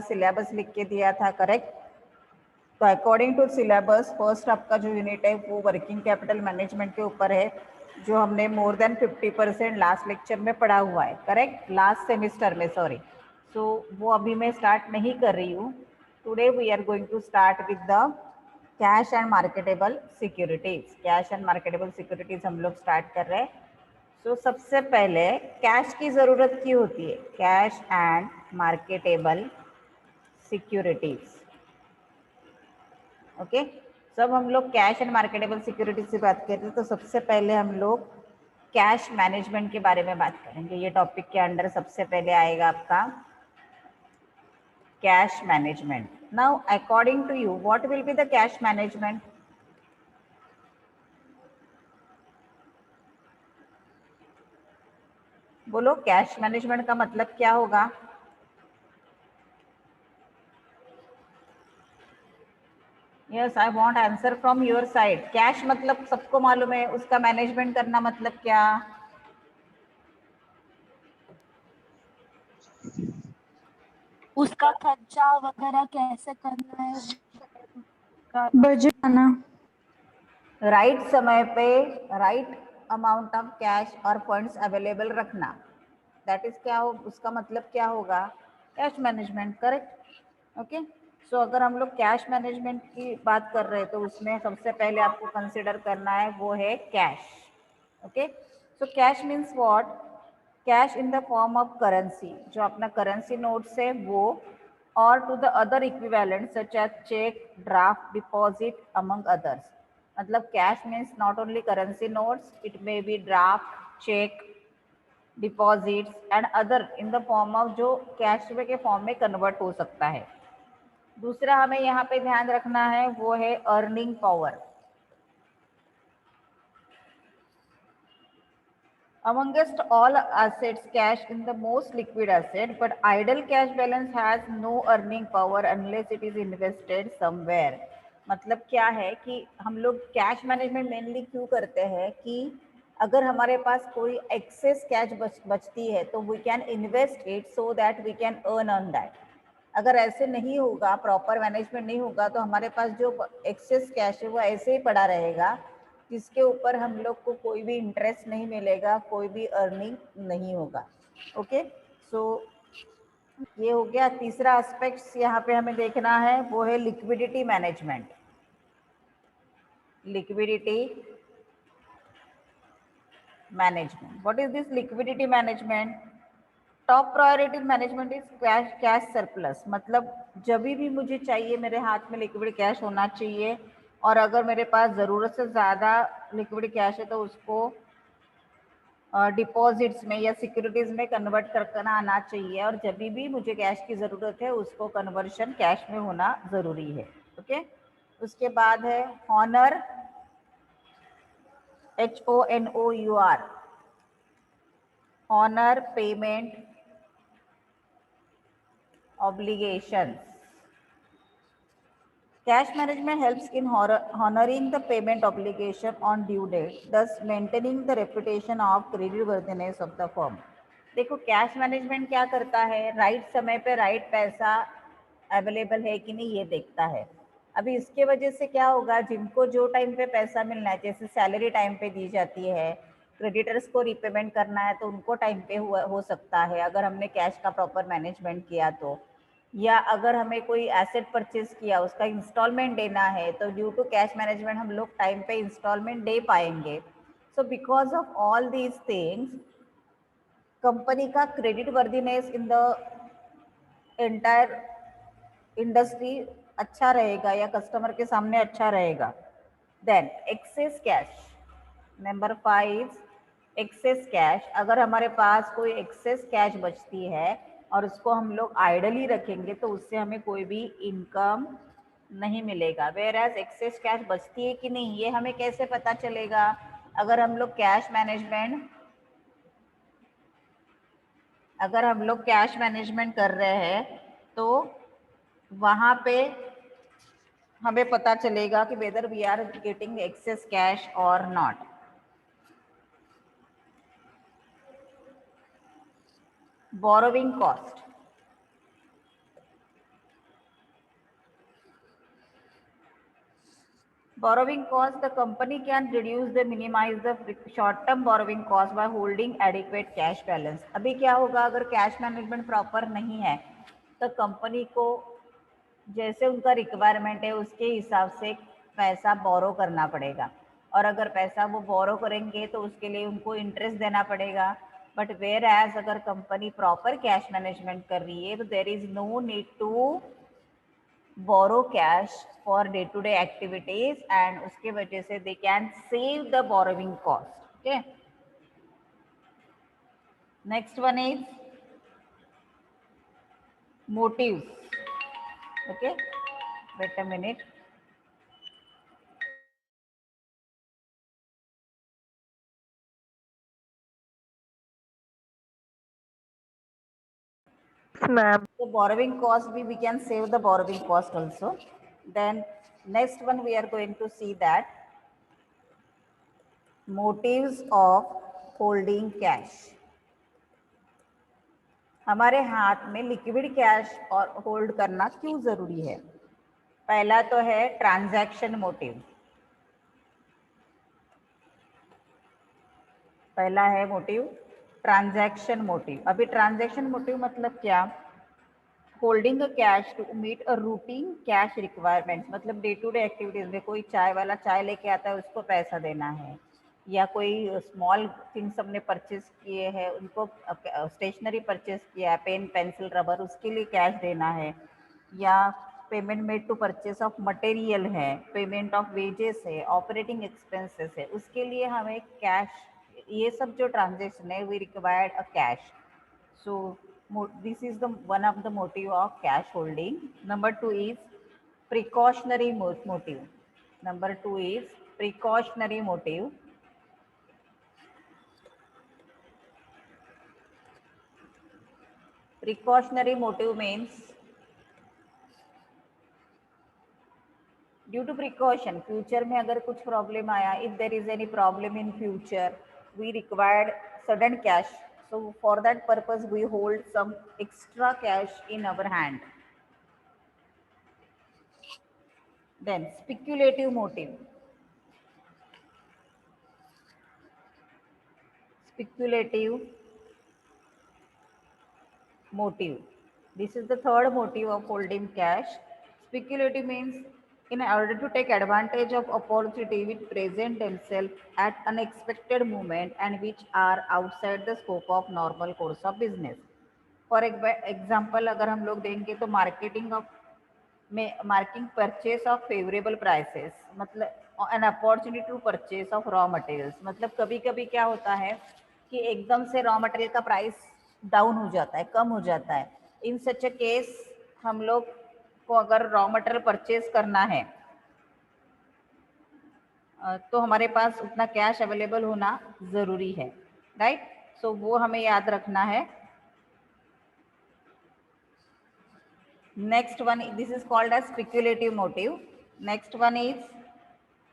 Syllabus लिख के दिया था, करेक्ट। तो अकॉर्डिंग टू सिलेबस फर्स्ट आपका जो यूनिट है वो वर्किंग कैपिटल मैनेजमेंट के ऊपर है, जो हमने मोर देन 50% लास्ट लेक्चर में पढ़ा हुआ है, करेक्ट, लास्ट सेमिस्टर में, सॉरी। सो वो अभी मैं स्टार्ट नहीं कर रही हूँ। Today we are going to start with the cash and marketable securities. Cash and marketable securities हम लोग स्टार्ट कर रहे हैं। सो सबसे पहले कैश की ज़रूरत क्यों होती है? Cash and marketable securities, okay. सब हम लोग कैश एंड मार्केटेबल सिक्योरिटीज से बात करते हैं, तो सबसे पहले हम लोग कैश मैनेजमेंट के बारे में बात करेंगे। ये टॉपिक के अंडर सबसे पहले आएगा आपका cash management. Now according to you what will be the cash management? बोलो, कैश मैनेजमेंट का मतलब क्या होगा? Yes, I want answer from your side. Cash मतलब सबको मालूम है, उसका मैनेजमेंट करना मतलब क्या? उसका खर्चा वगैरह कैसे करना है, बजट आना, राइट समय पे राइट अमाउंट ऑफ कैश और फंड्स अवेलेबल रखना, दैट इज क्या हो, उसका मतलब क्या होगा? Cash management, correct, okay. So अगर हम लोग कैश मैनेजमेंट की बात कर रहे हैं तो उसमें सबसे पहले आपको कंसिडर करना है वो है cash, okay. So cash means what? Cash in the form of currency, जो अपना करेंसी नोट्स है वो, और to the other equivalent such as cheque, draft, deposit among others. मतलब cash means not only currency notes, it may be draft, cheque, deposits and other in the form of, जो cash के form में convert हो सकता है। दूसरा हमें यहाँ पे ध्यान रखना है वो है earning power. Amongst all assets, cash is the most liquid asset, but idle cash balance has no earning power unless it is invested somewhere. मतलब क्या है कि हम लोग कैश मैनेजमेंट मेनली क्यों करते हैं कि अगर हमारे पास कोई एक्सेस कैश बचती है तो we can invest it so that we can earn on that. अगर ऐसे नहीं होगा, प्रॉपर मैनेजमेंट नहीं होगा, तो हमारे पास जो एक्सेस कैश है वो ऐसे ही पड़ा रहेगा, जिसके ऊपर हम लोग को कोई भी इंटरेस्ट नहीं मिलेगा, कोई भी अर्निंग नहीं होगा, ओके। सो ये हो गया। तीसरा एस्पेक्ट्स यहाँ पे हमें देखना है वो है liquidity management. Liquidity management, what is this liquidity management? Top priority management is cash surplus. मतलब जब भी मुझे चाहिए मेरे हाथ में लिक्विड कैश होना चाहिए, और अगर मेरे पास ज़रूरत से ज़्यादा लिक्विड कैश है तो उसको डिपॉजिट्स में या सिक्योरिटीज़ में कन्वर्ट करना आना चाहिए, और जब भी मुझे कैश की ज़रूरत है उसको कन्वर्शन कैश में होना ज़रूरी है, ओके। उसके बाद है honour, HONOUR, honour payment obligations. Cash management helps in honoring the payment obligation on due date, thus maintaining the reputation of creditworthiness of the firm. देखो कैश मैनेजमेंट क्या करता है, राइट समय पे राइट पैसा अवेलेबल है कि नहीं ये देखता है। अभी इसके वजह से क्या होगा, जिनको जो टाइम पे पैसा मिलना है, जैसे सैलरी टाइम पे दी जाती है, क्रेडिटर्स को रिपेमेंट करना है तो उनको टाइम पे हो सकता है अगर हमने कैश का प्रॉपर मैनेजमेंट किया तो, या अगर हमें कोई एसेट परचेज किया उसका इंस्टॉलमेंट देना है तो ड्यू टू कैश मैनेजमेंट हम लोग टाइम पे इंस्टॉलमेंट दे पाएंगे। So because of all these things company का creditworthiness in the entire industry अच्छा रहेगा या कस्टमर के सामने अच्छा रहेगा। Then excess cash, number 5, excess cash. अगर हमारे पास कोई एक्सेस कैश बचती है और उसको हम लोग आइडली रखेंगे तो उससे हमें कोई भी इनकम नहीं मिलेगा। वेयर एज एक्सेस कैश बचती है कि नहीं ये हमें कैसे पता चलेगा? अगर हम लोग कैश मैनेजमेंट कर रहे हैं तो वहाँ पे हमें पता चलेगा कि whether we are getting excess cash or not. Borrowing cost, Borrowing cost, the company can reduce the minimize the short term borrowing cost by holding adequate cash balance. अभी क्या होगा अगर कैश मैनेजमेंट प्रॉपर नहीं है तो company को जैसे उनका रिक्वायरमेंट है उसके हिसाब से पैसा बोरो करना पड़ेगा, और अगर पैसा वो बोरो करेंगे तो उसके लिए उनको इंटरेस्ट देना पड़ेगा. बट वेयर एज अगर कंपनी प्रॉपर कैश मैनेजमेंट कर रही है तो there is no need to borrow cash for day to day activities, and उसके वजह से they can save the borrowing cost. Okay, next one is motives. Okay, wait a minute. Ma'am. So borrowing cost, we can save the borrowing cost also. Then next one we are going to see that motives of holding cash. हमारे हाथ में liquid cash और hold करना क्यों जरूरी है? पहला तो है ट्रांजैक्शन मोटिव. पहला है मोटिव ट्रांजैक्शन मोटिव. अभी ट्रांजैक्शन मोटिव मतलब क्या? Holding a cash to meet a routine cash requirements. मतलब डे टू डे एक्टिविटीज में कोई चाय वाला चाय लेके आता है उसको पैसा देना है, या कोई स्मॉल थिंग्स हमने परचेज किए हैं उनको, स्टेशनरी परचेज किया है पेन पेंसिल रबर उसके लिए कैश देना है, या payment made to purchase of material है, पेमेंट ऑफ वेजेस है, ऑपरेटिंग एक्सपेंसेस है, उसके लिए हमें कैश, ये सब जो ट्रांजेक्शन है we required a cash. So this is the one of the motive of cash holding. Number two is precautionary motive. Number two is precautionary motive. Precautionary motive means due to precaution, future में अगर कुछ problem आया, if there is any problem in future, we required sudden cash. So for that purpose, we hold some extra cash in our hand. Then speculative motive. Speculative motive. This is the third motive of holding cash. Speculative means in order to take advantage of opportunity which present themselves at unexpected moment and which are outside the scope of normal course of business. For example अगर हम लोग देंगे तो making purchase of favourable prices, मतलब an opportunity to purchase of raw materials. मतलब कभी कभी क्या होता है कि एकदम से रॉ मटेरियल का प्राइस डाउन हो जाता है, कम हो जाता है. इन सच अ केस हम लोग को अगर रॉ मटेरियल परचेज करना है तो हमारे पास उतना कैश अवेलेबल होना ज़रूरी है, राइट? सो वो हमें याद रखना है. Next one, this is called as speculative motive. Next one is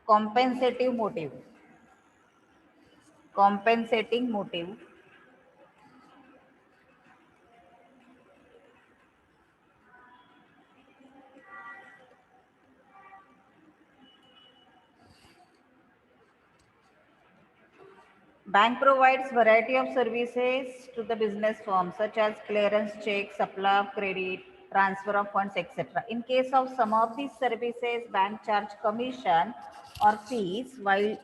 compensative motive. Compensating motive. Bank provides variety of services to the business firm such as clearance check, supply of credit, transfer of funds, etc. In case of some of these services, bank charge commission or fees, while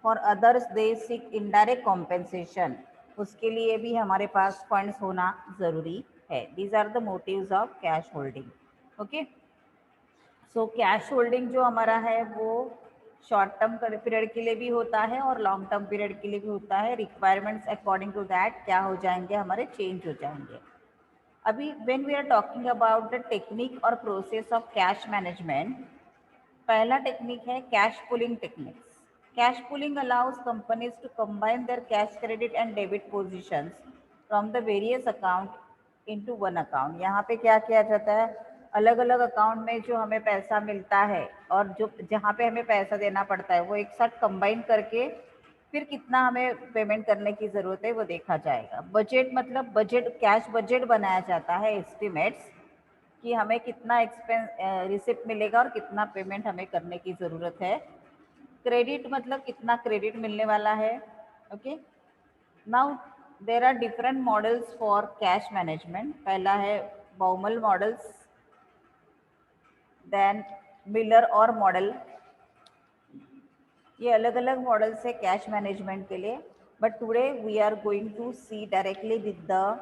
for others they seek indirect compensation. उसके लिए भी हमारे पास funds होना जरूरी है. These are the motives of cash holding. Okay. So cash holding जो हमारा है वो शॉर्ट टर्म पीरियड के लिए भी होता है और लॉन्ग टर्म पीरियड के लिए भी होता है. रिक्वायरमेंट्स अकॉर्डिंग टू दैट क्या हो जाएंगे, हमारे चेंज हो जाएंगे. अभी when we are talking about the technique और प्रोसेस ऑफ कैश मैनेजमेंट, पहला टेक्निक है cash pooling techniques. Cash pooling allows companies to combine their cash credit and debit positions from the various account into one account. यहाँ पे क्या किया जाता है, अलग अलग अकाउंट में जो हमें पैसा मिलता है और जो जहाँ पे हमें पैसा देना पड़ता है वो एक साथ कंबाइन करके फिर कितना हमें पेमेंट करने की ज़रूरत है वो देखा जाएगा. बजट मतलब बजट, कैश बजट बनाया जाता है, एस्टिमेट्स कि हमें कितना एक्सपेंस रिसिप्ट मिलेगा और कितना पेमेंट हमें करने की ज़रूरत है. क्रेडिट मतलब कितना क्रेडिट मिलने वाला है. Okay, now there are different models for cash management. पहला है Baumol models, then Miller Orr model. ये अलग अलग मॉडल्स है कैश मैनेजमेंट के लिए, but today we are going to see directly with the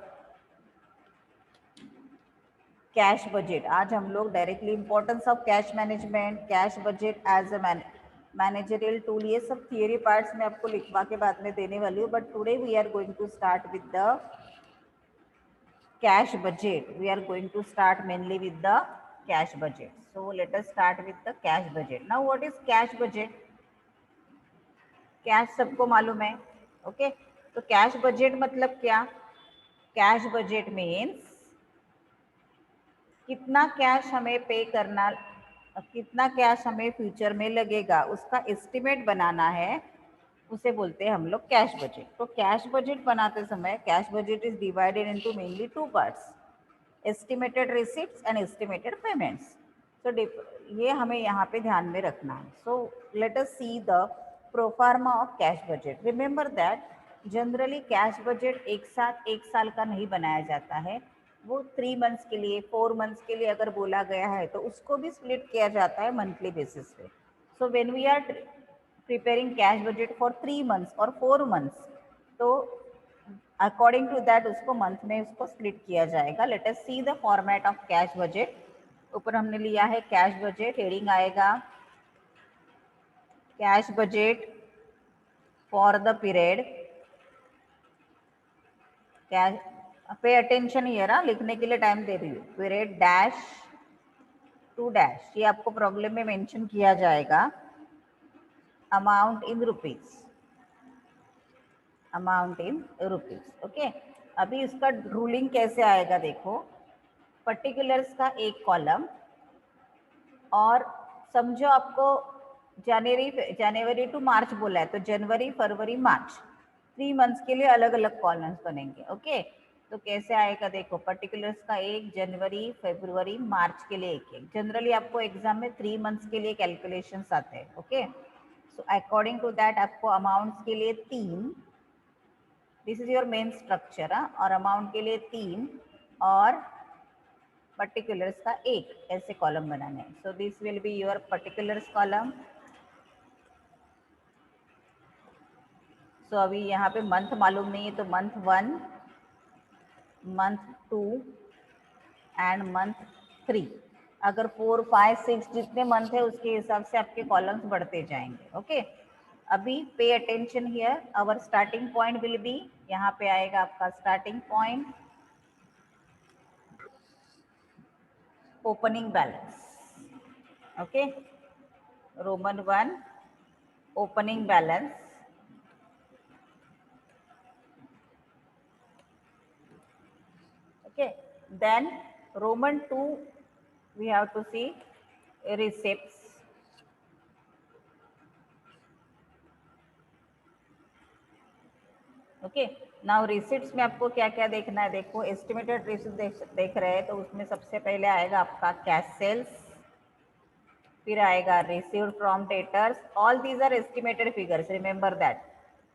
cash budget. आज हम लोग directly importance of cash management, cash budget as a managerial tool, ये सब थियरी पार्ट्स में आपको लिखवा के बाद में देने वाली हूँ. But today we are going to start with the cash budget. We are going to start mainly with the cash budget. So let us start with the cash budget. Now what is cash budget? Cash सबको मालूम है. Okay, तो cash budget मतलब क्या? Cash budget means कितना cash हमें पे करना, कितना कैश हमें फ्यूचर में लगेगा, उसका एस्टिमेट बनाना है, उसे बोलते हैं हम लोग कैश बजट. तो कैश बजट बनाते समय cash budget is divided into mainly two parts, estimated receipts and estimated payments. तो ये हमें यहाँ पे ध्यान में रखना है. So let us see the proforma of cash budget. Remember that generally cash budget एक साथ एक साल का नहीं बनाया जाता है, वो 3 मंथ्स के लिए 4 मंथ्स के लिए अगर बोला गया है तो उसको भी स्प्लिट किया जाता है मंथली बेसिस पे. So when we are preparing cash budget for 3 months और 4 मंथ्स, तो अकॉर्डिंग टू दैट उसको मंथ में उसको स्प्लिट किया जाएगा. Let us see the format of cash budget. ऊपर हमने लिया है कैश बजट, हेडिंग आएगा cash budget for the period. Cash, pay attention here, लिखने के लिए टाइम दे रही हूँ. पीरियड डैश टू डैश, ये आपको प्रॉब्लम में मेंशन किया जाएगा. Amount in rupees, amount in rupees. Okay, अभी इसका रूलिंग कैसे आएगा देखो. पर्टिकुलर्स का एक कॉलम, और समझो आपको जनवरी टू मार्च बोला है, तो जनवरी फरवरी मार्च 3 मंथ्स के लिए अलग अलग कॉलम्स बनेंगे. ओके, तो कैसे आएगा देखो. पर्टिकुलर्स का एक, जनवरी फरवरी मार्च के लिए एक एक. जनरली आपको एग्जाम में 3 मंथ्स के लिए कैलकुलेशंस आते हैं. Okay, so according to that आपको अमाउंट्स के लिए 3, this is your main structure. और अमाउंट के लिए 3 और पर्टिकुलर्स का एक, ऐसे कॉलम बनाने. So this will be your particulars column. So अभी यहाँ पे मंथ मालूम नहीं है, तो मंथ 1, मंथ 2 एंड मंथ 3. अगर 4, 5, 6 जितने मंथ है उसके हिसाब से आपके कॉलम्स बढ़ते जाएंगे. ओके, अभी pay attention here. Our starting point will be, यहाँ पे आएगा आपका starting point opening balance. Okay, Roman 1 opening balance. Okay, then Roman 2 we have to see receipts. Okay, now receipts में आपको क्या क्या देखना है देखो. एस्टिमेटेड रिसिप्ट देख रहे हैं, तो उसमें सबसे पहले आएगा आपका कैश सेल्स, फिर आएगा received from debtors. All these are estimated figures, remember that.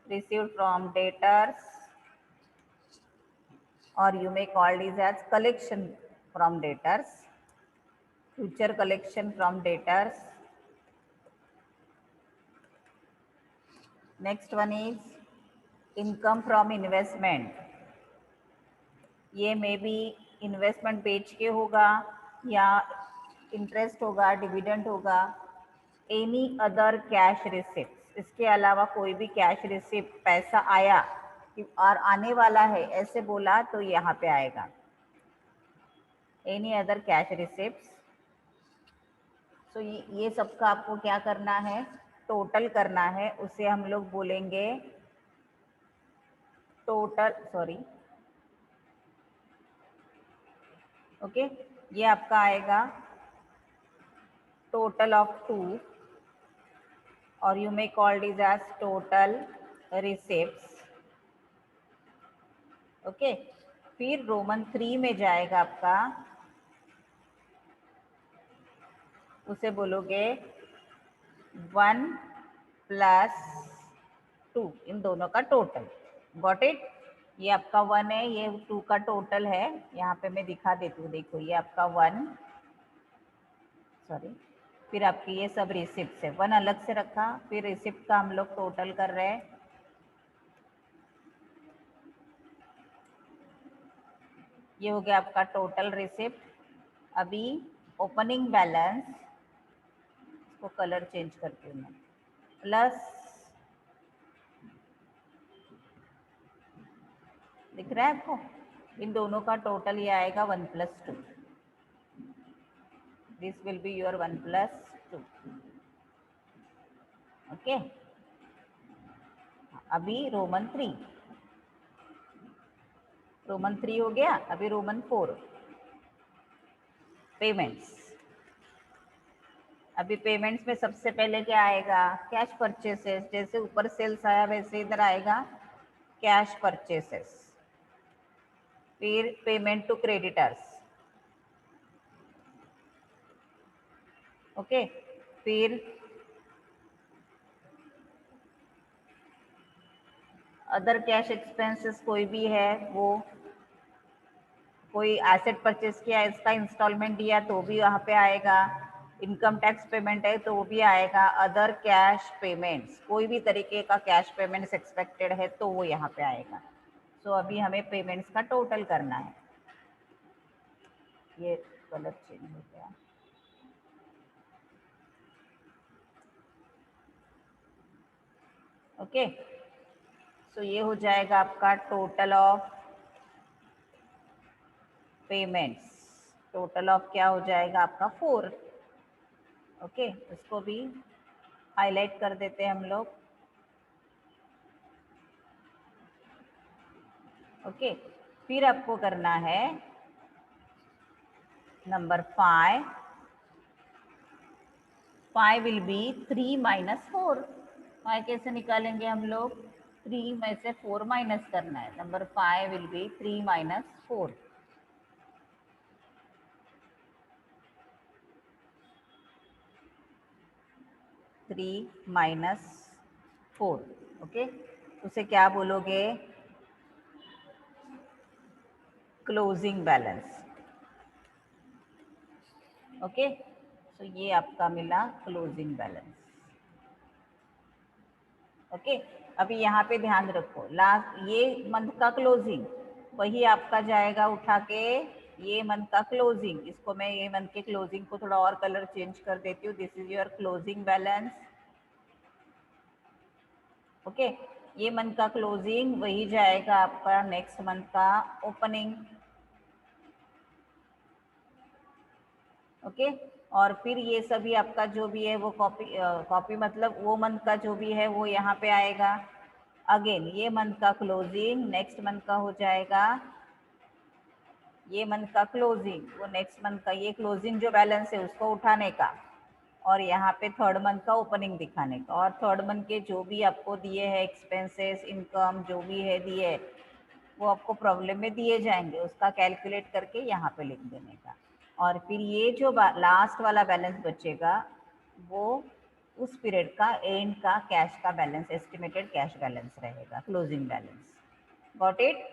Received from debtors, or you may call this as collection from debtors, future collection from debtors. Next one is income from investment. ये may be investment बेच के होगा, या interest होगा, dividend होगा. Any other cash receipt, इसके अलावा कोई भी कैश रिसिप्ट, पैसा आया और आने वाला है ऐसे बोला तो यहाँ पे आएगा एनी अदर कैश रिसिप्ट्स. सो ये सबका आपको क्या करना है, टोटल करना है. उसे हम लोग बोलेंगे टोटल, सॉरी, ओके, ये आपका आएगा टोटल ऑफ 2, और you may call this as total receipts. Okay, फिर रोमन 3 में जाएगा आपका, उसे बोलोगे 1 +2, इन दोनों का टोटल। Got it? ये आपका 1 है, ये 2 का टोटल है। यहाँ पे मैं दिखा देती हूँ, देखो ये आपका 1, सॉरी, फिर आपकी ये सब रिसिप्ट है। 1 अलग से रखा, फिर रिसिप्ट का हम लोग टोटल कर रहे हैं। ये हो गया आपका टोटल रिसिप्ट। अभी ओपनिंग बैलेंस, इसको कलर चेंज करती हूँ मैं, प्लस, दिख रहा है आपको? इन दोनों का टोटल ये आएगा 1 + 2। This will be your 1 + 2। Okay, अभी रोमन 3 हो गया। अभी रोमन 4, पेमेंट्स। अभी पेमेंट्स में सबसे पहले क्या आएगा? Cash purchases. जैसे ऊपर सेल्स आया वैसे इधर आएगा कैश परचेसेस। फिर पेमेंट टू क्रेडिटर्स, ओके। फिर अदर कैश एक्सपेंसेस कोई भी है, वो कोई एसेट परचेस किया, इसका इंस्टॉलमेंट दिया तो भी वहाँ पे आएगा। इनकम टैक्स पेमेंट है तो वो भी आएगा। अदर कैश पेमेंट्स, कोई भी तरीके का कैश पेमेंट्स एक्सपेक्टेड है तो वो यहाँ पे आएगा। सो अभी हमें पेमेंट्स का टोटल करना है। ये कलर चेंज हो गया। ओके, सो ये हो जाएगा आपका total of payments. Total of क्या हो जाएगा आपका? 4। ओके, इसको भी हाईलाइट कर देते हैं हम लोग। ओके, फिर आपको करना है नंबर 5। 5 will be 3 - 4। 5 कैसे निकालेंगे हम लोग? 3 में से 4 माइनस करना है। Number 5 will be 3 - 4। -4, ओके। उसे क्या बोलोगे? Closing balance. ओके, सो ये आपका मिला क्लोजिंग बैलेंस। ओके, अभी यहाँ पे ध्यान रखो, लास्ट ये मंथ का क्लोजिंग वही आपका जाएगा उठा के ये मंथ का क्लोजिंग। इसको मैं ये मंथ के क्लोजिंग को थोड़ा और कलर चेंज कर देती हूँ। This is your closing balance. Okay, ये मंथ का क्लोजिंग वही जाएगा आपका नेक्स्ट मंथ का ओपनिंग। ओके, और फिर ये सभी आपका जो भी है वो कॉपी मतलब वो मंथ का जो भी है वो यहाँ पे आएगा। अगेन ये मंथ का क्लोजिंग नेक्स्ट मंथ का हो जाएगा। ये मंथ का क्लोजिंग वो नेक्स्ट मंथ का, ये क्लोजिंग जो बैलेंस है उसको उठाने का, और यहाँ पे थर्ड मंथ का ओपनिंग दिखाने का। और थर्ड मंथ के जो भी आपको दिए हैं एक्सपेंसेस, इनकम जो भी है दिए, वो आपको प्रॉब्लम में दिए जाएंगे, उसका कैलकुलेट करके यहाँ पे लिख देने का। और फिर ये जो लास्ट वाला बैलेंस बचेगा वो उस पीरियड का एंड का कैश का बैलेंस, एस्टिमेटेड कैश बैलेंस रहेगा, क्लोजिंग बैलेंस। Got it?